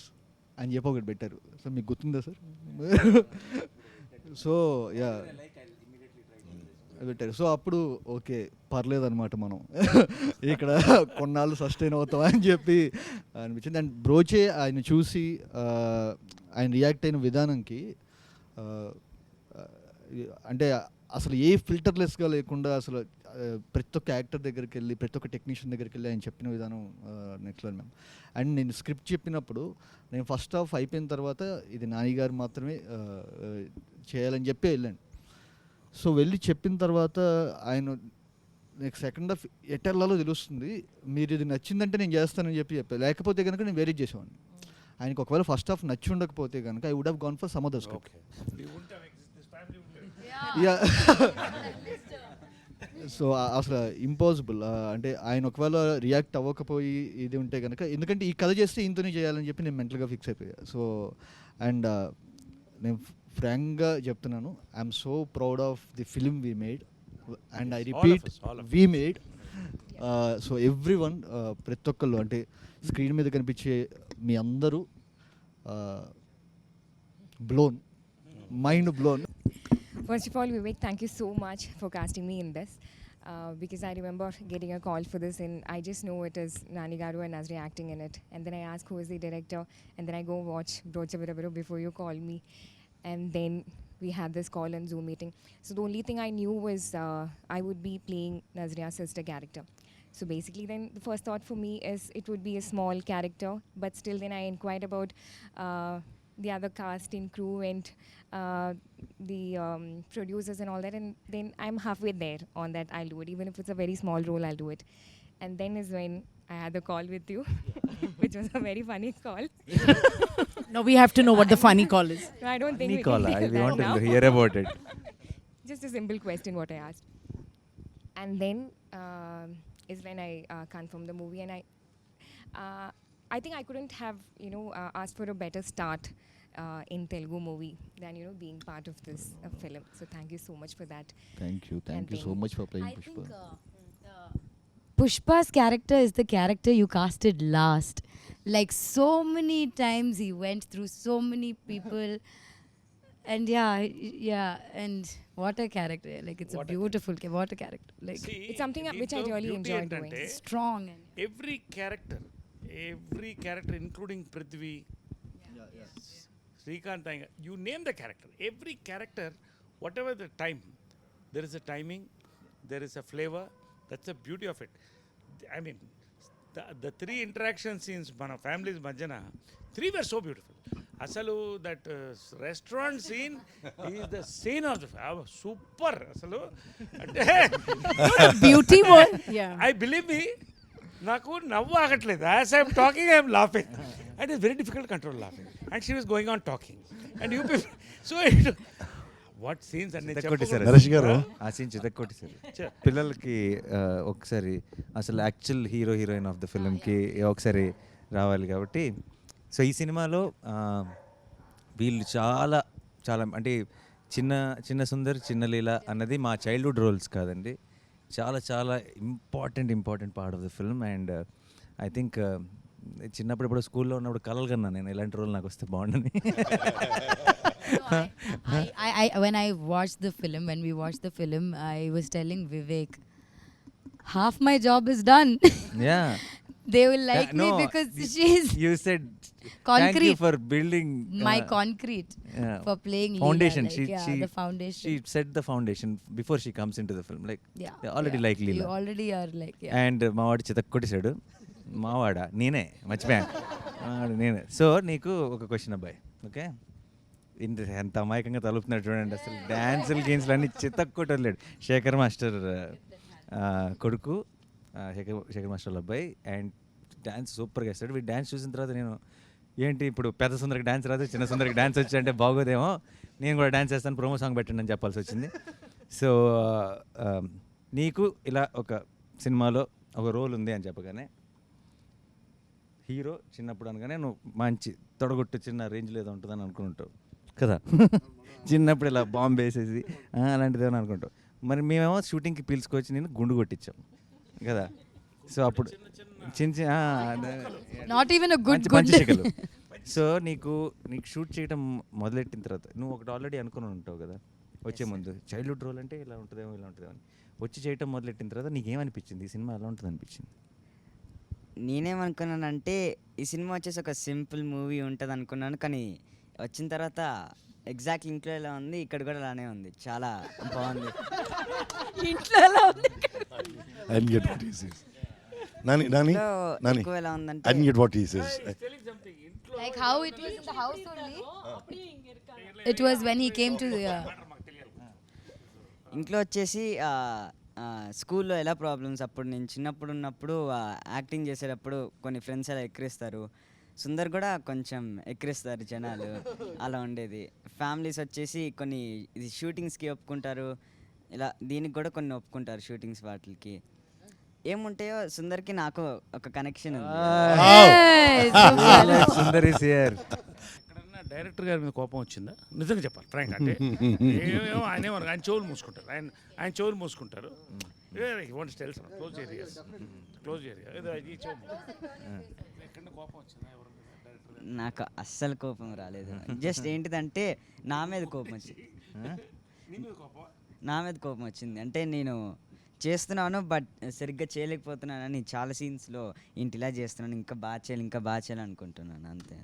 అని చెప్పి ఒకటి పెట్టారు. సో మీకు గుర్తుందా సార్? సో యా పెట్టారు. సో అప్పుడు ఓకే పర్లేదన్నమాట, మనం ఇక్కడ కొన్నాళ్ళు సస్టైన్ అవుతాం అని చెప్పి అనిపించింది. అండ్ బ్రోచే ఆయన చూసి ఆయన రియాక్ట్ అయిన విధానంకి, అంటే అసలు ఏ ఫిల్టర్లెస్గా లేకుండా అసలు ప్రతి ఒక్క యాక్టర్ దగ్గరికి వెళ్ళి ప్రతి ఒక్క టెక్నీషియన్ దగ్గరికి వెళ్ళి ఆయన చెప్పిన విధానం నెక్స్ట్ లెవెల్ మ్యామ్. అండ్ నేను స్క్రిప్ట్ చెప్పినప్పుడు నేను ఫస్ట్ హాఫ్ అయిపోయిన తర్వాత ఇది నాని గారు మాత్రమే చేయాలని చెప్పి వెళ్ళాను. సో వెళ్ళి చెప్పిన తర్వాత ఆయన నెక్స్ట్ సెకండ్ హాఫ్ ఎటెల్లాలో తెలుస్తుంది, మీరు ఇది నచ్చిందంటే నేను చేస్తానని చెప్పాను, లేకపోతే కనుక నేను వేరే చేసేవాడిని. ఆయనకు ఒకవేళ ఫస్ట్ హాఫ్ నచ్చి ఉండకపోతే కనుక I would have gone for some other script. So అసలు ఇంపాసిబుల్. అంటే ఆయన ఒకవేళ రియాక్ట్ అవ్వకపోయి ఇది ఉంటే కనుక, ఎందుకంటే ఈ కథ చేస్తే ఇంతనే చేయాలని చెప్పి నేను మెంటల్గా ఫిక్స్ అయిపోయా. సో అండ్ నేను ఫ్రాంక్గా చెప్తున్నాను, I'm so proud of the film we made and I repeat we made. So every one, ప్రతి ఒక్కళ్ళు, అంటే స్క్రీన్ మీద కనిపించే మీ అందరూ blown, mind blown. First of all, Vivek, thank you so much for casting me in this. Because I remember getting a call for this and I just know it is Nani Garu and Nazriya acting in it. And then I ask who is the director and then I go watch Brocha Virabiro before you call me. And then we had this call and Zoom meeting. So the only thing I knew was I would be playing Nazriya's sister character. So basically then the first thought for me is it would be a small character, but still then I inquired about the other cast and crew and the producers and all that, and then I'm halfway there on that. I'll do it, even if it's a very small role, I'll do it. And then is when I had the call with you, which was a very funny call. Now we have to know what the funny call is. No, I don't think Funny we call, can I hear that want now. to hear about it. Just a simple question what I asked. And then is when I confirmed the movie, and I think I couldn't have asked for a better start in Telugu movie than being part of this film. So thank you so much for that. Thank you so much for playing I Pushpa. think Pushpa's character is the character you casted last. Like so many times he went through so many people. And yeah, and what a character! Like it's a beautiful, what a character! Like It's something which I really enjoy doing. strong and every character including Prithvi, Srikanth Iyer, you name the character, every character whatever the time, there is a timing, there is a flavour, that's a beauty of it. I mean the three interaction scenes మన families మధ్యన, three were so beautiful. అసలు that restaurant scene is the scene of the super. అసలు అంటే Beauty one. Yeah. I believe me, నాకు నవ్వు ఆగట్లేదు. As I'm talking I'm laughing and it's very difficult control laughing and she was going on talking and you so what scenes అన్ని చితక్కొట్టేశారు. నరేష్ గారు ఆ scene చితక్కొట్టేశారు. పిల్లలకి ఒకసారి అసలు actual hero heroine of the ఫిల్మ్కి ఒకసారి రావాలి కాబట్టి, సో ఈ సినిమాలో వీళ్ళు చాలా చాలా అంటే చిన్న సుందర్, చిన్న లీల అన్నది మా చైల్డ్హుడ్ రోల్స్ కాదండి, చాలా చాలా important part of the film. And I think చిన్నప్పుడు ఇప్పుడు స్కూల్లో ఉన్నప్పుడు కలలు కన్నా నేను ఇలాంటి రోల్ నాకు వస్తే బాగుండని. when I watched the film, when we watched the film, I was telling Vivek, half my job is done. Yeah. They will like No, me because she's you said thank you concrete. for building My concrete for playing foundation. Leela, like, She the foundation. She set the foundation before she comes into the film. Like Yeah, they already yeah. like You Leela. already are like, yeah. And మావాడు చితక్కొట్టేశాడు. మావాడా నేనే మర్చిపోయాను. నేనే. So నీకు ఒక question అబ్బాయి, okay? ఎంత అమాయకంగా తలుపుతున్నాడు చూడండి. అసలు డ్యాన్సులు గేమ్స్లు అన్నీ చితక్కొట్టలేడు. శేఖర్ మాస్టర్ కొడుకు, శేఖర్ మాస్టర్ అబ్బాయి, అండ్ డ్యాన్స్ సూపర్గా వేస్తాడు. వీడు డ్యాన్స్ చూసిన తర్వాత నేను ఏంటి ఇప్పుడు పెద్ద సుందరికి డ్యాన్స్ రాదు, చిన్న సుందరికి డ్యాన్స్ వచ్చి అంటే బాగోదేమో, నేను కూడా డ్యాన్స్ చేస్తాను, ప్రోమో సాంగ్ పెట్టండి అని చెప్పాల్సి వచ్చింది. సో నీకు ఇలా ఒక సినిమాలో ఒక రోల్ ఉంది అని చెప్పగానే, హీరో చిన్నప్పుడు అనగానే నువ్వు మంచి తొడగొట్టు చిన్న రేంజ్లో ఏదో ఉంటుందని అనుకుంటావు కదా. చిన్నప్పుడు ఇలా బాంబు వేసేసి అలాంటిది ఏమని అనుకుంటావు. మరి మేమేమో షూటింగ్కి పిలుచుకొచ్చి నేను గుండు కొట్టించాం కదా. సో అప్పుడు చిన్న Not even a good మంచి శిఖలు. సో నీకు షూట్ చేయడం మొదలెట్టిన తర్వాత నువ్వు ఒకటి ఆల్రెడీ అనుకుని ఉంటావు కదా వచ్చే ముందు, చైల్డ్హుడ్ రోల్ అంటే ఇలా ఉంటుందేమో ఇలా ఉంటుందేమో అని. వచ్చి చేయటం మొదలెట్టిన తర్వాత నీకేమనిపించింది, ఈ సినిమా ఎలా ఉంటుంది అనిపించింది? నేనేమనుకున్నానంటే ఈ సినిమా వచ్చేసి ఒక సింపుల్ మూవీ ఉంటుంది అనుకున్నాను, కానీ వచ్చిన తర్వాత ఎగ్జాక్ట్ ఇంట్లో ఎలా ఉంది ఇక్కడ కూడా అలానే ఉంది, చాలా బాగుంది. ఇంట్లో ఎలా ఉంది? I didn't get what he says. Nani, ఇంట్లో Nani, ఎక్కువ ఎలా ఉందంటే I didn't get what he says. Like how it was in the house only. It was when he came to the. ఇంట్లో వచ్చేసి స్కూల్లో ఎలా ప్రాబ్లమ్స్, అప్పుడు నేను చిన్నప్పుడు ఉన్నప్పుడు యాక్టింగ్ చేసేటప్పుడు కొన్ని ఫ్రెండ్స్ అలా ఎక్కిరిస్తారు, సుందర్ కూడా కొంచెం ఎక్కిరిస్తారు జనాలు, అలా ఉండేది. ఫ్యామిలీస్ వచ్చేసి కొన్ని ఇది షూటింగ్స్కి ఒప్పుకుంటారు, ఇలా దీనికి కూడా కొన్ని ఒప్పుకుంటారు షూటింగ్స్ వాటికి. ఏముంటాయో సుందర్కి నాకు ఒక కనెక్షన్ ఉంది. Sundar is here. ఎక్కడన్నా డైరెక్టర్ గారి మీద కోపం వచ్చిందా? నిజంగా చెప్పాలి ఫ్రాంక్, అంటే ఏమేమో ఆయన చెవులు మూసుకుంటారు, ఆయన చెవులు మూసుకుంటారు. క్లోజ్ ఏరియా ఈ చెవు ఎక్కడ కోపం వచ్చిందా ఎవరు? నాకు అస్సలు కోపం రాలేదు. జస్ట్ ఏంటిదంటే నా మీద కోపం వచ్చింది. నా మీద కోపం వచ్చింది అంటే నేను చేస్తున్నాను బట్ సరిగ్గా చేయలేకపోతున్నానని చాలా సీన్స్లో ఇంటి ఇలా చేస్తున్నాను, ఇంకా బాగా చేయాలి అనుకుంటున్నాను, అంతే.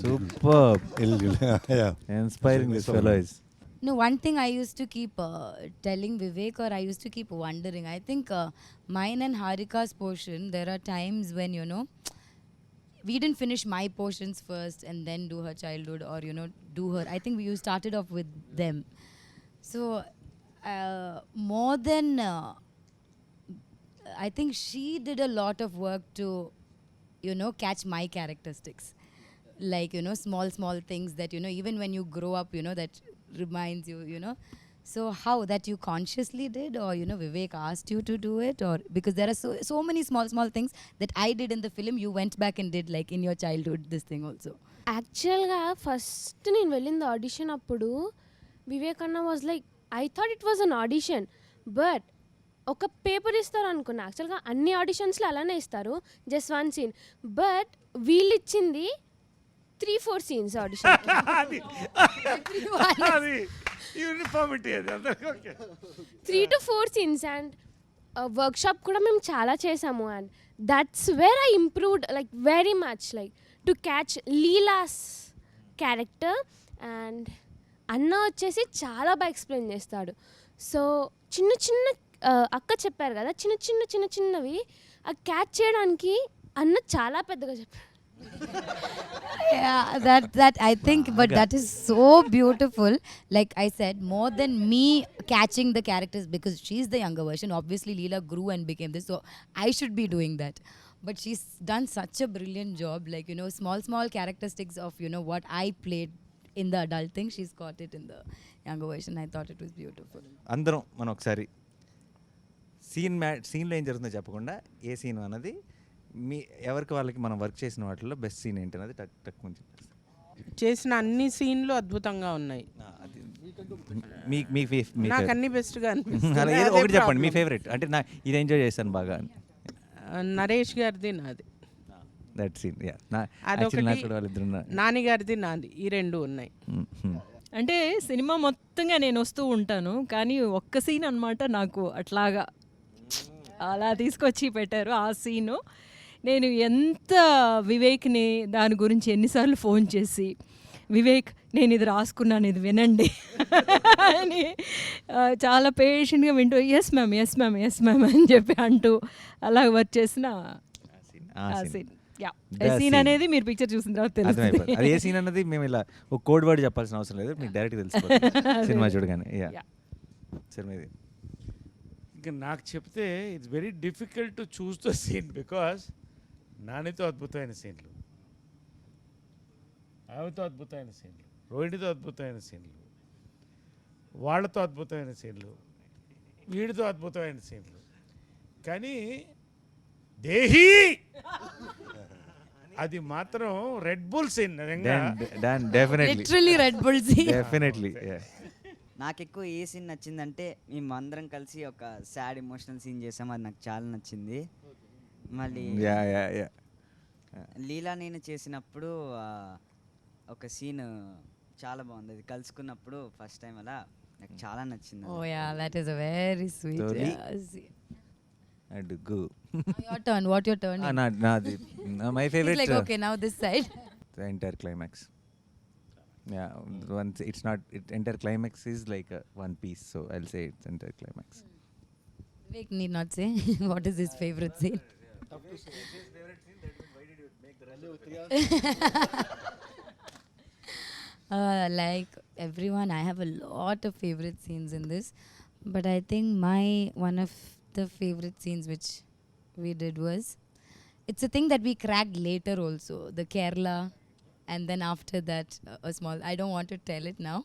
Super, Yeah. Inspiring this fellow is. No, one thing I used to keep telling Vivek, or I used to keep wondering. I think mine and Harika's portion, there are times when, you know, we didn't finish my portions first and then do her childhood, or, you know, do her. I think we started off with them. So, more than, I think she did a lot of work to, you know, catch my characteristics. Like, you know, small things that, you know, even when you grow up, you know, that reminds you, you know. So how that you consciously did, or, you know, Vivek asked you to do it, or because there are so many small things that I did in the film, you went back and did, like in your childhood, this thing also. యాక్చువల్గా first నేను వెళ్ళింది audition అప్పుడు వివేక్ అన్న was like, I thought it was an audition, but ఒక paper ఇస్తారు అనుకున్నా. యాక్చువల్గా అన్ని ఆడిషన్స్లో అలానే ఇస్తారు, జస్ట్ 1 సీన్. బట్ వీళ్ళు ఇచ్చింది 3-4 సీన్స్ ఆడిషన్. అది యూనిఫార్మిటీ అది అందరికీ okay. 3 to 4 scenes and workshop కూడా మేము చాలా చేసాము. And that's where I improved like very much, like to catch Leela's character. And అన్న వచ్చేసి చాలా బాగా ఎక్స్ప్లెయిన్ చేస్తాడు. సో చిన్న చిన్న అక్క చెప్పారు కదా, చిన్నవి ఆ క్యాచ్ చేయడానికి అన్న చాలా పెద్దగా చెప్పారు. Yeah, that I think, but that is so beautiful. Like I said, more than me catching the characters, because she's the younger version. Obviously Leela grew and became this, so I should be doing that. But she's done such a brilliant job, like, you know, small characteristics of, you know, what I played in the adult thing, she's got it in the younger version. I thought it was beautiful. అందరం మనం ఒకసారి సీన్లో ఏం జరుగుతుందో చెప్పకుండా ఏ scene అన్నది మీ ఎవరికి వాళ్ళకి మనం వర్క్ చేసిన వాటిలో బెస్ట్ సీన్ ఏంటి అన్నది టక్ ముందు చేసిన అన్ని సీన్లు అద్భుతంగా ఉన్నాయి. నాకు అన్ని బెస్ట్గా అలా ఏదో ఒకటి చెప్పండి మీ ఫేవరెట్, అంటే నా ఇది ఎంజాయ్ చేశాను బాగా అని. నరేష్ గారిది నాది, దట్ సీన్. అదొకటి నాని గారిది నాది, ఈ 2 ఉన్నాయి. అంటే సినిమా మొత్తంగా నేను వస్తూ ఉంటాను, కానీ ఒక్క సీన్ అనమాట నాకు అట్లాగా అలా తీసుకొచ్చి పెట్టారు. ఆ సీను నేను ఎంత వివేక్ని దాని గురించి ఎన్నిసార్లు ఫోన్ చేసి, వివేక్ నేను ఇది రాసుకున్నాను, ఇది వినండి అని చాలా పేషెంట్గా వింటూ ఎస్ మ్యామ్ అని చెప్పి అంటూ అలా వర్క్ చేసిన ఆ సీన్. సీన్ అనేది మీరు పిక్చర్ చూసిన తర్వాత తెలుస్తుంది. అది ఏ సీన్ అన్నది మేము ఇలా ఒక కోడ్ వర్డ్ చెప్పాల్సిన అవసరం లేదు, మీకు డైరెక్ట్ తెలిసిపోతుంది సినిమా చూడగానే. సినిమా ఇంకా నాకు చెప్తే it's very difficult to choose the scene, because నానితో అద్భుతమైన సీన్లు, ఆమెతో అద్భుతమైన సీన్లు, రోహిణితో అద్భుతమైన సీన్లు, వాళ్ళతో అద్భుతమైన సీన్లు, వీడితో అద్భుతమైన సీన్లు. కానీ దేహి అది మాత్రం Red Bull scene. Literally Red Bull scene. Definitely. నాకు ఎక్కువ ఏ సీన్ నచ్చిందంటే మేము అందరం కలిసి ఒక సాడ్ ఎమోషనల్ సీన్ చేసాం, అది నాకు చాలా నచ్చింది. మళ్ళీ లీలా నేను చేసినప్పుడు ఒక సీన్ చాలా బాగుంది, అది కలుసుకున్నప్పుడు ఫస్ట్ టైం అలా నాకు చాలా నచ్చింది. Oh yeah, that is a very sweet scene. అడుగు. Your turn. What your turn? నాది my favourite. Like okay, now this side. The entire climax. Yeah, once it's not entire climax is like one piece, so I'll say it's entire climax. Vivek need not say what is his favorite scene. Tough to say. His favorite scene, that means why did you make the rest? Like everyone, I have a lot of favorite scenes in this, but I think one of the favorite scenes which we did was, it's a thing that we cracked later also, the Kerala, and then after that a small, I don't want to tell it now,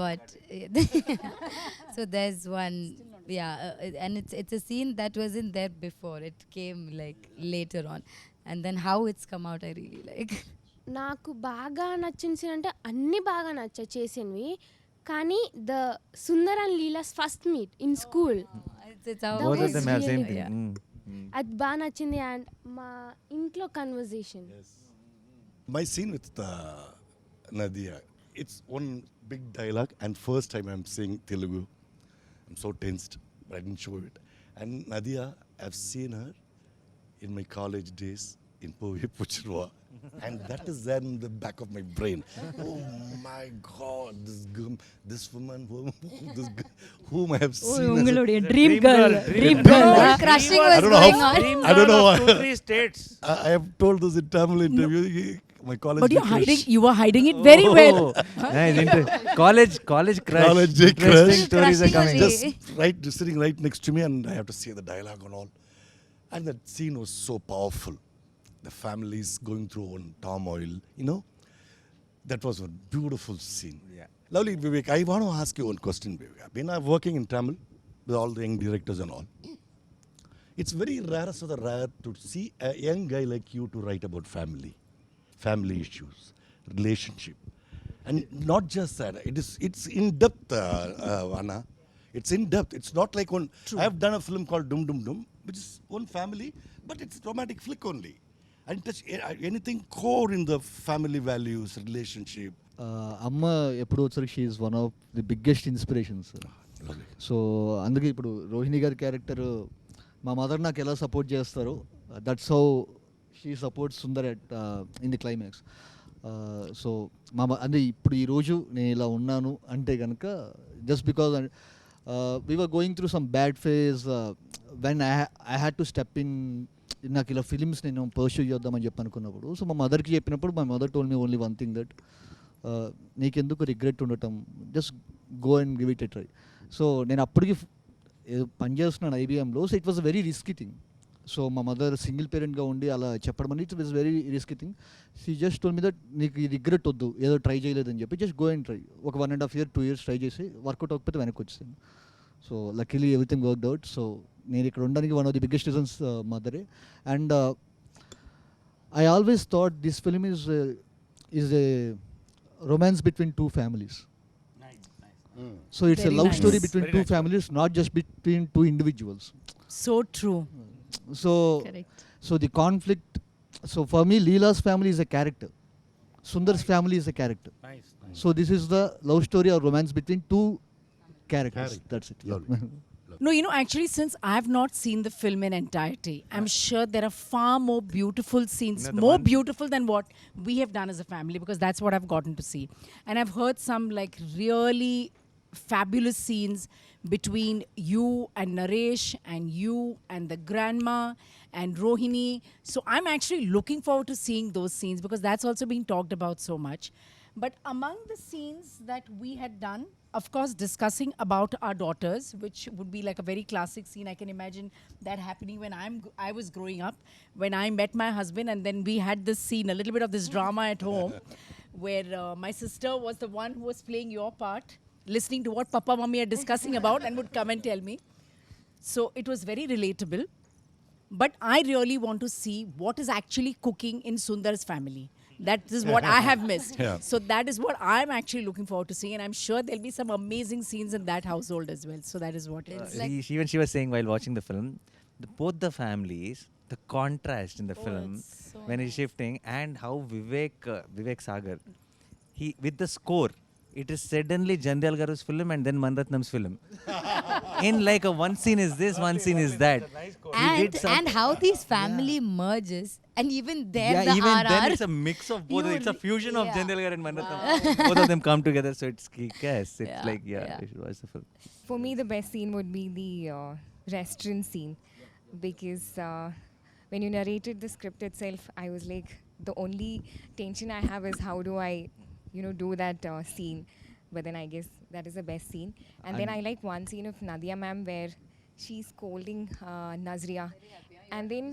but so there's one, and it's a scene that wasn't there before, it came like later on, and then how it's come out I really like. నాకు బాగా నచ్చిన scene అంటే అన్నీ బాగా నచ్చాయి చేసినవి, కానీ the Sundar and Leela's first meet in school, Both of them have same thing. అది బాగా నచ్చింది. అండ్ మా ఇంట్లో conversation. My scene with Nadhiya, it's one big dialogue, and first time I'm saying Telugu. I'm so tensed, but I didn't show it. And Nadhiya, I've seen her in my college days in Puchirwa, and that is there in the back of my brain. Oh my God, this woman, whom I have seen. ungalode dream girl. Crushing was going on. I don't know why. 2-3 states. I have told this in Tamil interview. My college. But crush. you were hiding it very well. Nice. College crush. College Interesting crush. stories are coming. Just sitting right next to me, and I have to say the dialogue and all. And that scene was so powerful. The family is going through one turmoil, you know. That was a beautiful scene. Yeah. Lovely, Vivek. I want to ask you one question, Vivek. I've been working in Tamil with all the young directors and all. It's very rare to see a young guy like you to write about family issues, relationship, and not just that. It's in depth, Anna. It's in depth. It's not like one. I have done a film called Dum Dum Dum, which is one family, but it's romantic flick only. And touch anything core in the family values, relationship. అమ్మ ఎప్పుడు వచ్చరికి she is one of the biggest inspirations. So అందుకే ఇప్పుడు రోహిణి గారి character మా mother నాకు ఎలా support చేస్తారో that's how she supports Sundar at in the climax. So అంటే ఇప్పుడు ఈరోజు నేను ఇలా ఉన్నాను అంటే కనుక just because we were going through some bad phase when I had to step in. నాకు ఇలా ఫిలిమ్స్ నేను పర్స్యూ చేద్దామని చెప్పి అనుకున్నప్పుడు సో మా మదర్కి చెప్పినప్పుడు my mother told me only one thing that నీకెందుకు రిగ్రెట్ ఉండటం, just go and give it a try. So నేను అప్పటికి పనిచేస్తున్నాను ఐబీఎంలో. So it was a very risky thing. So మా మదర్ సింగిల్ పేరెంట్గా ఉండి అలా చెప్పడం అనేది it was very risky thing. She just told me that నీకు ఈ రిగ్రెట్ వద్దు, ఏదో ట్రై చేయలేదని చెప్పి జస్ట్ గో అండ్ ట్రై. ఒక 1.5 years 2 years ట్రై చేసి వర్కౌట్ అవ్వకపోతే వెనక్కి వచ్చేసాను. So luckily everything worked out. So నేను ఇక్కడ ఉండడానికి one of the biggest reasons మదరే. And I always thought this film is a romance between two families. So it's Very a love nice. story between two families, not just between two individuals. So true. So Correct. so the conflict, so for me Leela's family is a character, Sundar's family is a character. Nice. So this is the love story or romance between two characters. That's it. Lovely. No, you know, actually, since I have not seen the film in entirety, I'm sure there are far more beautiful scenes, You know, the more one- beautiful than what we have done as a family, because that's what I've gotten to see. And I've heard some like really fabulous scenes between you and Naresh and you and the grandma and Rohini. So I'm actually looking forward to seeing those scenes because that's also being talked about so much. But among the scenes that we had done, of course, discussing about our daughters, which would be like a very classic scene. I can imagine that happening when I was growing up, when I met my husband, and then we had this scene, a little bit of this drama at home, where my sister was the one who was playing your part, listening to what Papa Mummy are discussing about, and would come and tell me. So it was very relatable. But I really want to see what is actually cooking in Sundar's family. That is what I have missed. Yeah. So that is what I'm actually looking forward to seeing, and I'm sure there'll be some amazing scenes in that household as well. So that is what it is. Even she was saying while watching the film, both the families, the contrast in the film it's so when he's shifting, and how Vivek Sagar, he with the score, it is suddenly Jandal Garu's film and then Manratnam's film. In like a one scene is this, one scene is that. He did some- And how these family merges, and even there yeah, the even RR. then it's a mix of both. You It's a fusion of yeah. Jandal Gar and Manratnam. Both of them come together, so it's kick-ass. It's Yeah, like yeah. you should watch the film. For me, the best scene would be the restaurant scene, because when you narrated the script itself, I was like, the only tension I have is how do I, do that scene. But then I guess that is the best scene. And then I like one scene of Nadhiya ma'am where she's scolding Nazriya. And then,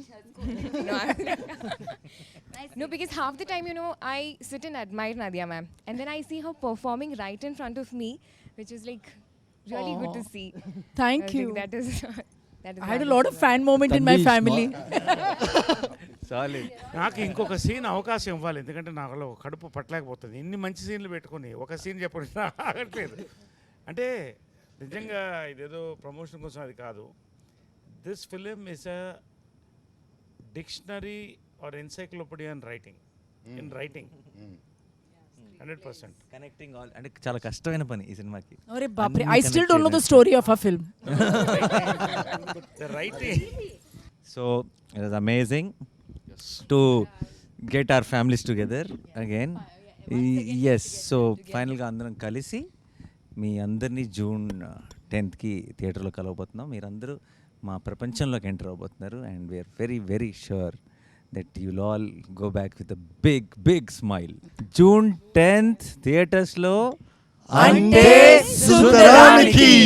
no, because half the time, I sit and admire Nadhiya ma'am. And then I see her performing right in front of me, which is like really good to see. Thank I was like, you. that is I had a lot of fan moment in my Tanvi is family. Solid. నాకు ఇంకొక scene అవకాశం ఇవ్వాలి, ఎందుకంటే నాకు కడుపు పట్టలేకపోతుంది. ఇన్ని మంచి సీన్లు పెట్టుకొని ఒక సీన్ చెప్పడం ఆగట్లేదు. అంటే నిజంగా ఇదేదో ప్రమోషన్ కోసం అది కాదు. This film is a dictionary or encyclopedia in writing 100%. Connecting all అంటే చాలా కష్టమైన పని ఈ సినిమాకి. Arre baapre, అన్ని I still connect don't know the చేయడానికి. story of a film. The writing. So it was amazing to get our families together again. Yes, so ఫైనల్గా అందరం కలిసి మీ అందరినీ June 10th థియేటర్లో కలవబోతున్నాం. మీరందరూ మా ప్రపంచంలోకి ఎంటర్ అవబోతున్నారు, and we're very very sure that you'll all go back with a big smile. June 10th థియేటర్స్లో Ante Sundaraniki.